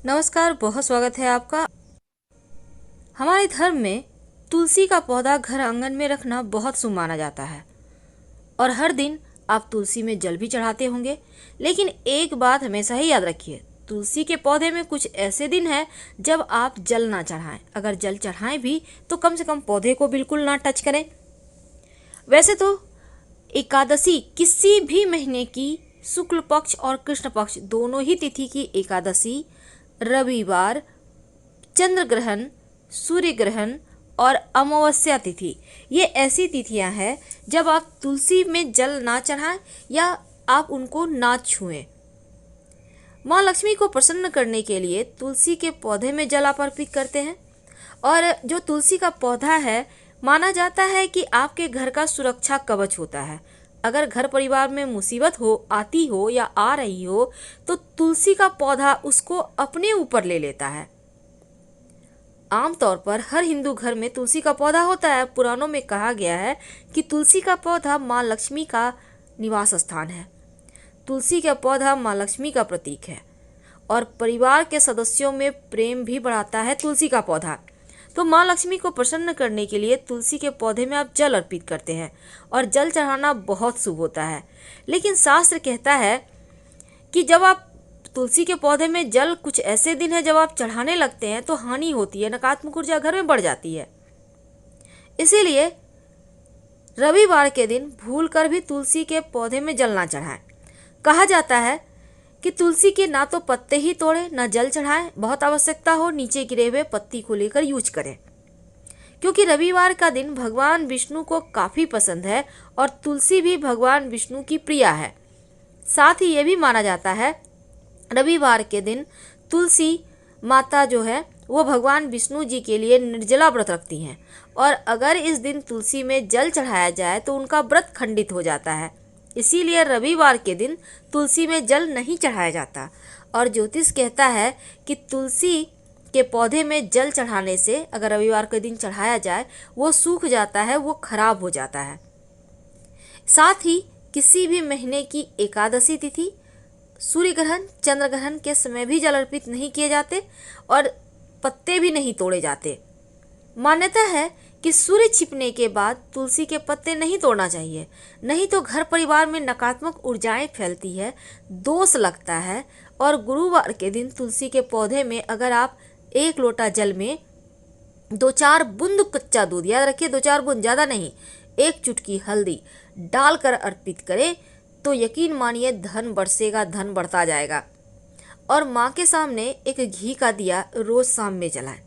नमस्कार, बहुत स्वागत है आपका। हमारे धर्म में तुलसी का पौधा घर आंगन में रखना बहुत शुभ माना जाता है और हर दिन आप तुलसी में जल भी चढ़ाते होंगे। लेकिन एक बात हमेशा ही याद रखिए, तुलसी के पौधे में कुछ ऐसे दिन हैं जब आप जल ना चढ़ाएं। अगर जल चढ़ाएं भी तो कम से कम पौधे को बिल्कुल ना टच करें। वैसे तो एकादशी किसी भी महीने की शुक्ल पक्ष और कृष्ण पक्ष दोनों ही तिथि की एकादशी, रविवार, चंद्र ग्रहण, सूर्य ग्रहण और अमावस्या तिथि, ये ऐसी तिथियां हैं जब आप तुलसी में जल ना चढ़ाएं या आप उनको ना छुएं। माँ लक्ष्मी को प्रसन्न करने के लिए तुलसी के पौधे में जल आप अर्पित करते हैं और जो तुलसी का पौधा है, माना जाता है कि आपके घर का सुरक्षा कवच होता है। अगर घर परिवार में मुसीबत आती हो या आ रही हो तो तुलसी का पौधा उसको अपने ऊपर ले लेता है। आमतौर पर हर हिंदू घर में तुलसी का पौधा होता है। पुराणों में कहा गया है कि तुलसी का पौधा माँ लक्ष्मी का निवास स्थान है। तुलसी का पौधा माँ लक्ष्मी का प्रतीक है और परिवार के सदस्यों में प्रेम भी बढ़ाता है तुलसी का पौधा। तो माँ लक्ष्मी को प्रसन्न करने के लिए तुलसी के पौधे में आप जल अर्पित करते हैं और जल चढ़ाना बहुत शुभ होता है। लेकिन शास्त्र कहता है कि जब आप तुलसी के पौधे में जल, कुछ ऐसे दिन है जब आप चढ़ाने लगते हैं तो हानि होती है, नकारात्मक ऊर्जा घर में बढ़ जाती है। इसीलिए रविवार के दिन भूलकर भी तुलसी के पौधे में जल ना चढ़ाएं। कहा जाता है कि तुलसी के ना तो पत्ते ही तोड़े ना जल चढ़ाएं, बहुत आवश्यकता हो नीचे गिरे हुए पत्ती को लेकर यूज करें, क्योंकि रविवार का दिन भगवान विष्णु को काफ़ी पसंद है और तुलसी भी भगवान विष्णु की प्रिया है। साथ ही ये भी माना जाता है रविवार के दिन तुलसी माता जो है वो भगवान विष्णु जी के लिए निर्जला व्रत रखती हैं और अगर इस दिन तुलसी में जल चढ़ाया जाए तो उनका व्रत खंडित हो जाता है। इसीलिए रविवार के दिन तुलसी में जल नहीं चढ़ाया जाता और ज्योतिष कहता है कि तुलसी के पौधे में जल चढ़ाने से अगर रविवार के दिन चढ़ाया जाए वो सूख जाता है, वो खराब हो जाता है। साथ ही किसी भी महीने की एकादशी तिथि, सूर्य ग्रहण, चंद्र ग्रहण के समय भी जल अर्पित नहीं किए जाते और पत्ते भी नहीं तोड़े जाते। मान्यता है कि सूर्य छिपने के बाद तुलसी के पत्ते नहीं तोड़ना चाहिए, नहीं तो घर परिवार में नकारात्मक ऊर्जाएं फैलती है, दोष लगता है। और गुरुवार के दिन तुलसी के पौधे में अगर आप 1 लोटा जल में 2-4 बूंद कच्चा दूध, याद रखिए 2-4 बूंद, ज़्यादा नहीं, 1 चुटकी हल्दी डालकर अर्पित करें तो यकीन मानिए धन बरसेगा, धन बढ़ता जाएगा। और माँ के सामने एक घी का दिया रोज शाम में जलाएं,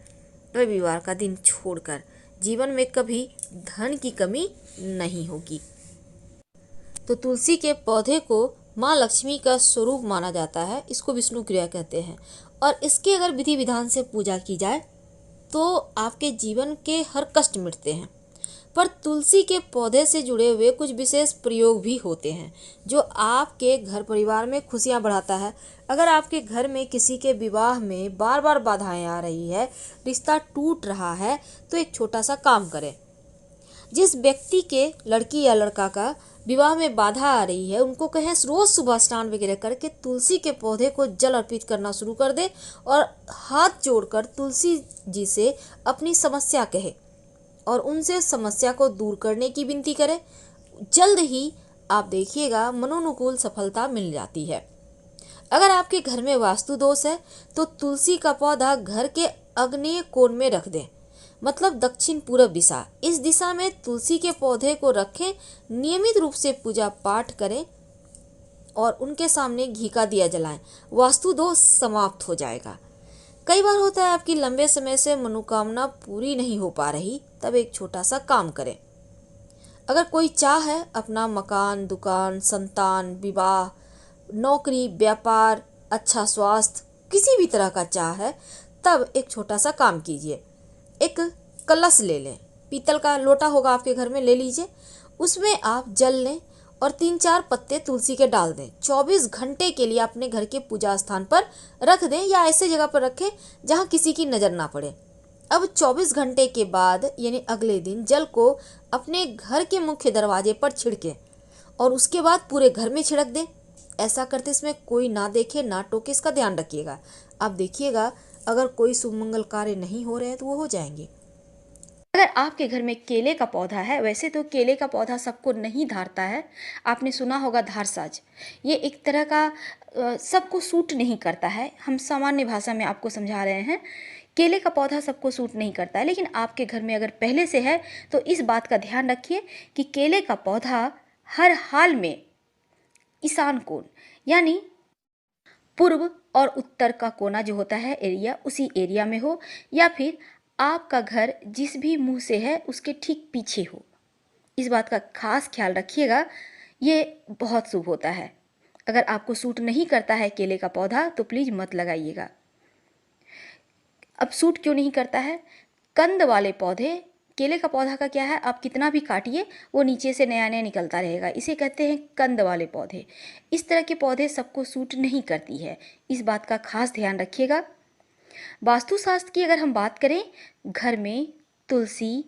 रविवार का दिन छोड़कर। जीवन में कभी धन की कमी नहीं होगी। तो तुलसी के पौधे को माँ लक्ष्मी का स्वरूप माना जाता है, इसको विष्णु क्रिया कहते हैं और इसके अगर विधि विधान से पूजा की जाए तो आपके जीवन के हर कष्ट मिटते हैं। पर तुलसी के पौधे से जुड़े हुए कुछ विशेष प्रयोग भी होते हैं जो आपके घर परिवार में खुशियां बढ़ाता है। अगर आपके घर में किसी के विवाह में बार बार बाधाएं आ रही है, रिश्ता टूट रहा है, तो एक छोटा सा काम करें। जिस व्यक्ति के लड़की या लड़का का विवाह में बाधा आ रही है उनको कहें रोज सुबह स्नान वगैरह करके तुलसी के पौधे को जल अर्पित करना शुरू कर दे और हाथ जोड़कर तुलसी जी से अपनी समस्या कहे और उनसे समस्या को दूर करने की विनती करें। जल्द ही आप देखिएगा मनोनुकूल सफलता मिल जाती है। अगर आपके घर में वास्तु दोष है तो तुलसी का पौधा घर के आग्नेय कोण में रख दें, मतलब दक्षिण पूर्व दिशा। इस दिशा में तुलसी के पौधे को रखें, नियमित रूप से पूजा पाठ करें और उनके सामने घी का दिया जलाएं, वास्तु दोष समाप्त हो जाएगा। कई बार होता है आपकी लंबे समय से मनोकामना पूरी नहीं हो पा रही, तब एक छोटा सा काम करें। अगर कोई चाह है अपना मकान, दुकान, संतान, विवाह, नौकरी, व्यापार, अच्छा स्वास्थ्य, किसी भी तरह का चाह है, तब एक छोटा सा काम कीजिए। एक कलश ले लें, पीतल का लोटा होगा आपके घर में, ले लीजिए, उसमें आप जल लें और 3-4 पत्ते तुलसी के डाल दें। 24 घंटे के लिए अपने घर के पूजा स्थान पर रख दें या ऐसे जगह पर रखें जहां किसी की नज़र ना पड़े। अब 24 घंटे के बाद यानी अगले दिन जल को अपने घर के मुख्य दरवाजे पर छिड़कें और उसके बाद पूरे घर में छिड़क दें। ऐसा करते इसमें कोई ना देखे ना टोके, इसका ध्यान रखिएगा। आप देखिएगा अगर कोई शुभ मंगल कार्य नहीं हो रहे हैं तो वो हो जाएंगे। अगर आपके घर में केले का पौधा है, वैसे तो केले का पौधा सबको नहीं धारता है, आपने सुना होगा धारसाज, ये एक तरह का सबको सूट नहीं करता है। हम सामान्य भाषा में आपको समझा रहे हैं, केले का पौधा सबको सूट नहीं करता है। लेकिन आपके घर में अगर पहले से है तो इस बात का ध्यान रखिए कि केले का पौधा हर हाल में ईशान कोण यानी पूर्व और उत्तर का कोना जो होता है एरिया, उसी एरिया में हो, या फिर आपका घर जिस भी मुंह से है उसके ठीक पीछे हो। इस बात का खास ख्याल रखिएगा, ये बहुत शुभ होता है। अगर आपको सूट नहीं करता है केले का पौधा तो प्लीज़ मत लगाइएगा। अब सूट क्यों नहीं करता है? कंद वाले पौधे, केले का पौधा का क्या है, आप कितना भी काटिए वो नीचे से नया नया निकलता रहेगा, इसे कहते हैं कंद वाले पौधे। इस तरह के पौधे सबको सूट नहीं करती है, इस बात का खास ध्यान रखिएगा। वास्तुशास्त्र की अगर हम बात करें, घर में तुलसी,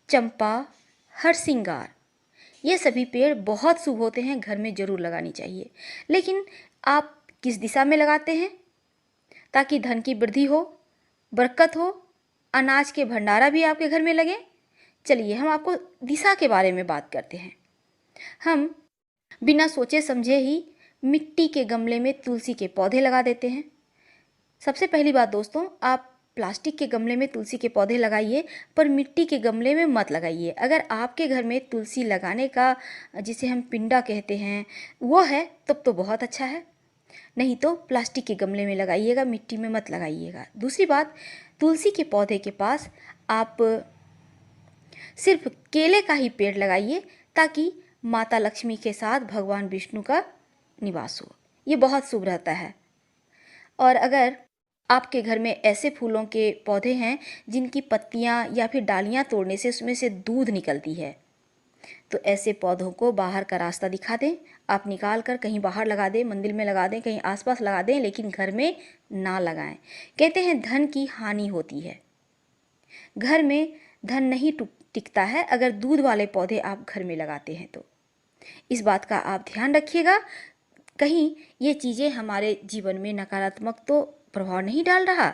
चंपा, हरसिंगार, ये सभी पेड़ बहुत शुभ होते हैं, घर में ज़रूर लगानी चाहिए। लेकिन आप किस दिशा में लगाते हैं ताकि धन की वृद्धि हो, बरकत हो, अनाज के भंडारा भी आपके घर में लगे? चलिए हम आपको दिशा के बारे में बात करते हैं। हम बिना सोचे समझे ही मिट्टी के गमले में तुलसी के पौधे लगा देते हैं। सबसे पहली बात दोस्तों, आप प्लास्टिक के गमले में तुलसी के पौधे लगाइए, पर मिट्टी के गमले में मत लगाइए। अगर आपके घर में तुलसी लगाने का, जिसे हम पिंडा कहते हैं, वो है तब तो बहुत अच्छा है, नहीं तो प्लास्टिक के गमले में लगाइएगा, मिट्टी में मत लगाइएगा। दूसरी बात, तुलसी के पौधे के पास आप सिर्फ केले का ही पेड़ लगाइए ताकि माता लक्ष्मी के साथ भगवान विष्णु का निवास हो, ये बहुत शुभ रहता है। और अगर आपके घर में ऐसे फूलों के पौधे हैं जिनकी पत्तियां या फिर डालियां तोड़ने से उसमें से दूध निकलती है, तो ऐसे पौधों को बाहर का रास्ता दिखा दें, आप निकाल कर कहीं बाहर लगा दें, मंदिर में लगा दें, कहीं आसपास लगा दें, लेकिन घर में ना लगाएं। कहते हैं धन की हानि होती है, घर में धन नहीं टिकता है अगर दूध वाले पौधे आप घर में लगाते हैं तो। इस बात का आप ध्यान रखिएगा, कहीं ये चीज़ें हमारे जीवन में नकारात्मक तो प्रभाव नहीं डाल रहा।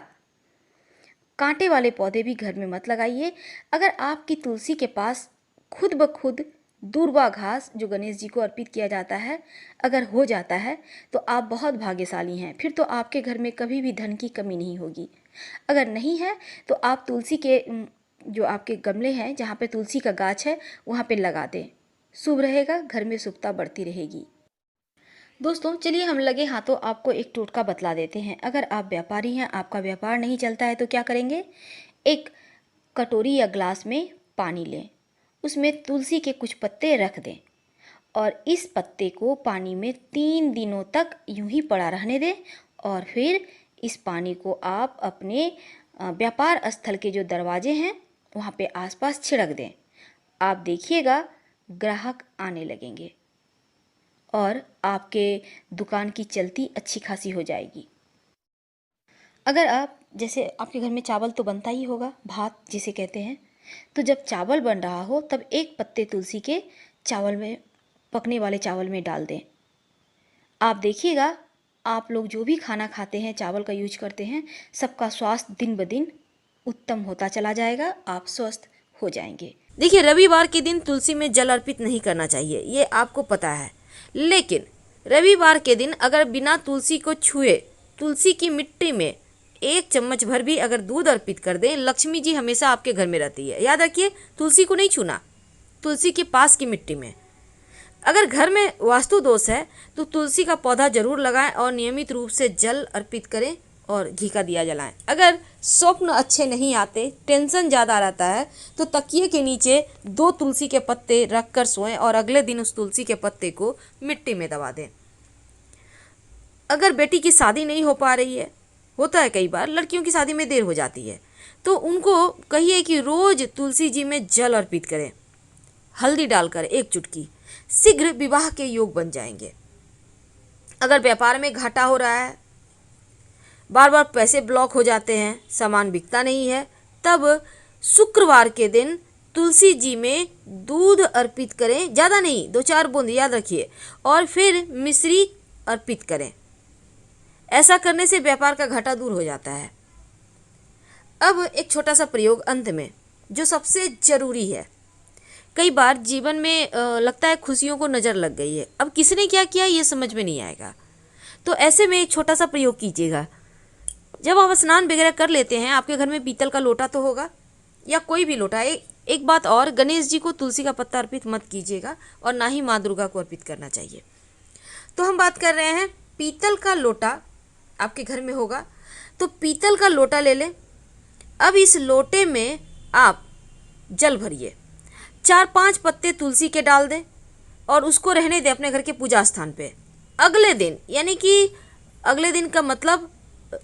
कांटे वाले पौधे भी घर में मत लगाइए। अगर आपकी तुलसी के पास खुद ब खुद दूर्वा घास, जो गणेश जी को अर्पित किया जाता है, अगर हो जाता है तो आप बहुत भाग्यशाली हैं, फिर तो आपके घर में कभी भी धन की कमी नहीं होगी। अगर नहीं है तो आप तुलसी के जो आपके गमले हैं जहाँ पे तुलसी का गाछ है वहाँ पे लगा दें, शुभ रहेगा, घर में शुभता बढ़ती रहेगी। दोस्तों चलिए हम लगे हाथों आपको एक टोटका बतला देते हैं। अगर आप व्यापारी हैं, आपका व्यापार नहीं चलता है तो क्या करेंगे, एक कटोरी या ग्लास में पानी लें, उसमें तुलसी के कुछ पत्ते रख दें और इस पत्ते को पानी में 3 दिनों तक यूं ही पड़ा रहने दें और फिर इस पानी को आप अपने व्यापार स्थल के जो दरवाजे हैं वहाँ पे आसपास छिड़क दें। आप देखिएगा ग्राहक आने लगेंगे और आपके दुकान की चलती अच्छी खासी हो जाएगी। अगर आप, जैसे आपके घर में चावल तो बनता ही होगा, भात जिसे कहते हैं, तो जब चावल बन रहा हो तब एक पत्ते तुलसी के चावल में, पकने वाले चावल में डाल दें। आप देखिएगा आप लोग जो भी खाना खाते हैं, चावल का यूज करते हैं, सबका स्वास्थ्य दिन ब दिन उत्तम होता चला जाएगा, आप स्वस्थ हो जाएंगे। देखिए रविवार के दिन तुलसी में जल अर्पित नहीं करना चाहिए, ये आपको पता है, लेकिन रविवार के दिन अगर बिना तुलसी को छुए तुलसी की मिट्टी में 1 चम्मच भर भी अगर दूध अर्पित कर दें, लक्ष्मी जी हमेशा आपके घर में रहती है। याद रखिए, तुलसी को नहीं छूना, तुलसी के पास की मिट्टी में। अगर घर में वास्तु दोष है तो तुलसी का पौधा जरूर लगाएं और नियमित रूप से जल अर्पित करें और घी का दिया जलाएं। अगर स्वप्न अच्छे नहीं आते, टेंशन ज़्यादा रहता है, तो तकिए के नीचे 2 तुलसी के पत्ते रख कर सोएं और अगले दिन उस तुलसी के पत्ते को मिट्टी में दबा दें। अगर बेटी की शादी नहीं हो पा रही है, होता है कई बार लड़कियों की शादी में देर हो जाती है, तो उनको कहिए कि रोज तुलसी जी में जल अर्पित करें, हल्दी डालकर 1 चुटकी, शीघ्र विवाह के योग बन जाएंगे। अगर व्यापार में घाटा हो रहा है, बार बार पैसे ब्लॉक हो जाते हैं, सामान बिकता नहीं है, तब शुक्रवार के दिन तुलसी जी में दूध अर्पित करें, ज़्यादा नहीं, 2-4 बूंद, याद रखिए, और फिर मिश्री अर्पित करें। ऐसा करने से व्यापार का घाटा दूर हो जाता है। अब एक छोटा सा प्रयोग अंत में, जो सबसे जरूरी है। कई बार जीवन में लगता है खुशियों को नज़र लग गई है, अब किसने क्या किया ये समझ में नहीं आएगा। तो ऐसे में एक छोटा सा प्रयोग कीजिएगा। जब आप स्नान वगैरह कर लेते हैं, आपके घर में पीतल का लोटा तो होगा या कोई भी लोटा। एक बात और, गणेश जी को तुलसी का पत्ता अर्पित मत कीजिएगा और ना ही माँ दुर्गा को अर्पित करना चाहिए। तो हम बात कर रहे हैं पीतल का लोटा आपके घर में होगा, तो पीतल का लोटा ले लें। अब इस लोटे में आप जल भरिए, 4-5 पत्ते तुलसी के डाल दें और उसको रहने दें अपने घर के पूजा स्थान पे। अगले दिन, यानी कि अगले दिन का मतलब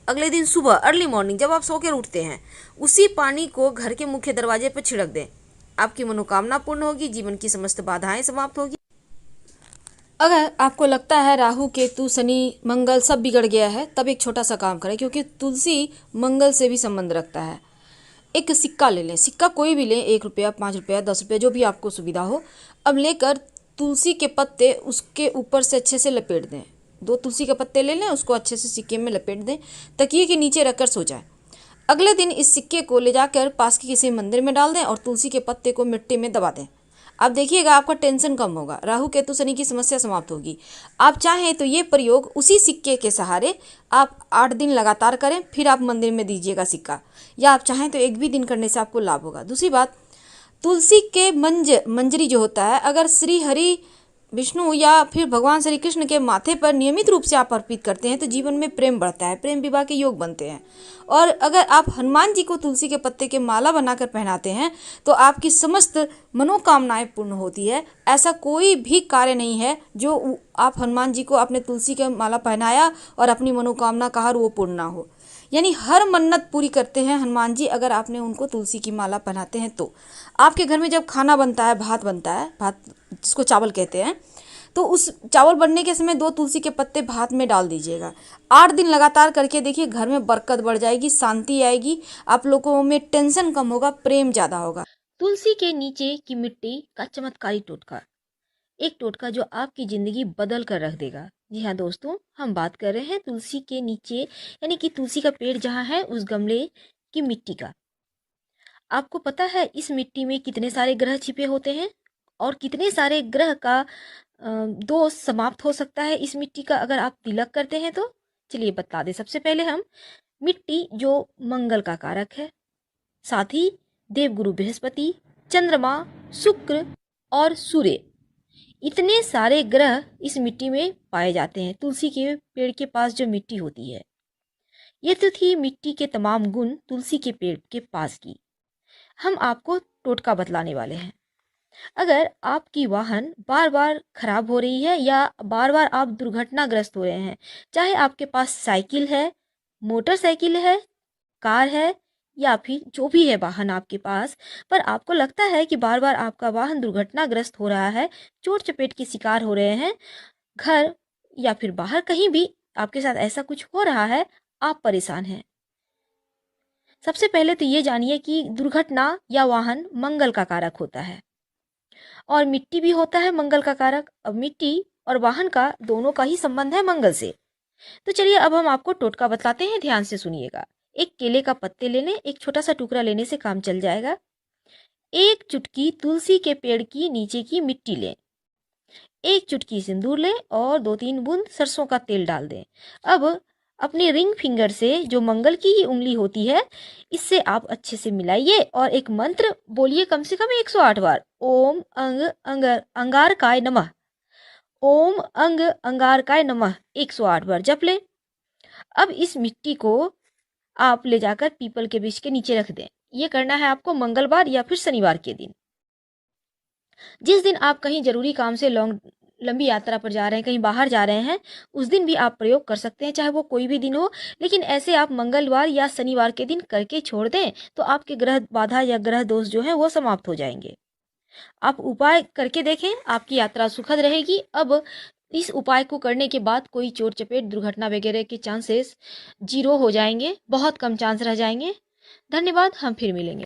अगले दिन सुबह अर्ली मॉर्निंग जब आप सो कर उठते हैं, उसी पानी को घर के मुख्य दरवाजे पर छिड़क दें। आपकी मनोकामना पूर्ण होगी, जीवन की समस्त बाधाएं समाप्त होगी। अगर आपको लगता है राहु केतु शनि मंगल सब बिगड़ गया है, तब एक छोटा सा काम करें, क्योंकि तुलसी मंगल से भी संबंध रखता है। एक सिक्का ले लें, सिक्का कोई भी लें, 1 रुपया, 5 रुपया, 10 रुपया, जो भी आपको सुविधा हो। अब लेकर तुलसी के पत्ते उसके ऊपर से अच्छे से लपेट दें। 2 तुलसी के पत्ते ले लें, उसको अच्छे से सिक्के में लपेट दें, तकिए के नीचे रखकर सो जाए। अगले दिन इस सिक्के को ले जाकर पास के किसी मंदिर में डाल दें और तुलसी के पत्ते को मिट्टी में दबा दें। आप देखिएगा आपका टेंशन कम होगा, राहु केतु शनि की समस्या समाप्त होगी। आप चाहें तो ये प्रयोग उसी सिक्के के सहारे आप 8 दिन लगातार करें, फिर आप मंदिर में दीजिएगा सिक्का, या आप चाहें तो एक भी दिन करने से आपको लाभ होगा। दूसरी बात, तुलसी के मंजरी जो होता है, अगर श्री हरि विष्णु या फिर भगवान श्री कृष्ण के माथे पर नियमित रूप से आप अर्पित करते हैं तो जीवन में प्रेम बढ़ता है, प्रेम विवाह के योग बनते हैं। और अगर आप हनुमान जी को तुलसी के पत्ते के माला बनाकर पहनाते हैं तो आपकी समस्त मनोकामनाएं पूर्ण होती है। ऐसा कोई भी कार्य नहीं है जो आप हनुमान जी को आपने तुलसी के माला पहनाया और अपनी मनोकामना कहा वो पूर्ण ना हो। यानी हर मन्नत पूरी करते हैं हनुमान जी अगर आपने उनको तुलसी की माला पहनाते हैं तो। आपके घर में जब खाना बनता है, भात बनता है, भात जिसको चावल कहते हैं, तो उस चावल बनने के समय 2 तुलसी के पत्ते भात में डाल दीजिएगा। 8 दिन लगातार करके देखिए, घर में बरकत बढ़ जाएगी, शांति आएगी, आप लोगों में टेंशन कम होगा, प्रेम ज़्यादा होगा। तुलसी के नीचे की मिट्टी का चमत्कारी टोटका, एक टोटका जो आपकी ज़िंदगी बदल कर रख देगा। जी हाँ दोस्तों, हम बात कर रहे हैं तुलसी के नीचे, यानी कि तुलसी का पेड़ जहाँ है उस गमले की मिट्टी का। आपको पता है इस मिट्टी में कितने सारे ग्रह छिपे होते हैं और कितने सारे ग्रह का दोष समाप्त हो सकता है इस मिट्टी का अगर आप तिलक करते हैं तो। चलिए बता दें, सबसे पहले हम मिट्टी जो मंगल का कारक है, साथ ही देवगुरु बृहस्पति, चंद्रमा, शुक्र और सूर्य, इतने सारे ग्रह इस मिट्टी में पाए जाते हैं। तुलसी के पेड़ के पास जो मिट्टी होती है, ये तो थी मिट्टी के तमाम गुण तुलसी के पेड़ के पास की। हम आपको टोटका बतलाने वाले हैं। अगर आपकी वाहन बार बार खराब हो रही है या बार बार आप दुर्घटनाग्रस्त हो रहे हैं, चाहे आपके पास साइकिल है, मोटरसाइकिल है, कार है या फिर जो भी है वाहन आपके पास, पर आपको लगता है कि बार बार आपका वाहन दुर्घटनाग्रस्त हो रहा है, चोट चपेट के शिकार हो रहे हैं, घर या फिर बाहर कहीं भी आपके साथ ऐसा कुछ हो रहा है, आप परेशान हैं। सबसे पहले तो ये जानिए कि दुर्घटना या वाहन मंगल का कारक होता है और मिट्टी भी होता है मंगल का कारक। अब मिट्टी और वाहन का दोनों का ही संबंध है मंगल से। तो चलिए अब हम आपको टोटका बतलाते हैं, ध्यान से सुनिएगा। एक केले का पत्ते ले लें, एक छोटा सा टुकड़ा लेने से काम चल जाएगा। 1 चुटकी तुलसी के पेड़ की नीचे की मिट्टी लें, 1 चुटकी सिंदूर लें और 2-3 बूंद सरसों का तेल डाल दें। अब अपने रिंग फिंगर से, जो मंगल की ही उंगली होती है, इससे आप अच्छे से मिलाइए और एक मंत्र बोलिए कम से कम 108 बार। ओम अंगारकाय नमः, ओम अंगारकाय नमः 108 बार जप लें। अब इस मिट्टी को आप ले जाकर पीपल के वृक्ष के नीचे रख दें। ये करना है आपको मंगलवार या फिर शनिवार के दिन। जिस दिन आप कहीं जरूरी काम से लंबी यात्रा पर जा रहे हैं, कहीं बाहर जा रहे हैं, उस दिन भी आप प्रयोग कर सकते हैं, चाहे वो कोई भी दिन हो। लेकिन ऐसे आप मंगलवार या शनिवार के दिन करके छोड़ दें तो आपके ग्रह बाधा या ग्रह दोष जो है वो समाप्त हो जाएंगे। आप उपाय करके देखें, आपकी यात्रा सुखद रहेगी। अब इस उपाय को करने के बाद कोई चोट चपेट दुर्घटना वगैरह के चांसेस 0 हो जाएंगे, बहुत कम चांस रह जाएंगे। धन्यवाद, हम फिर मिलेंगे।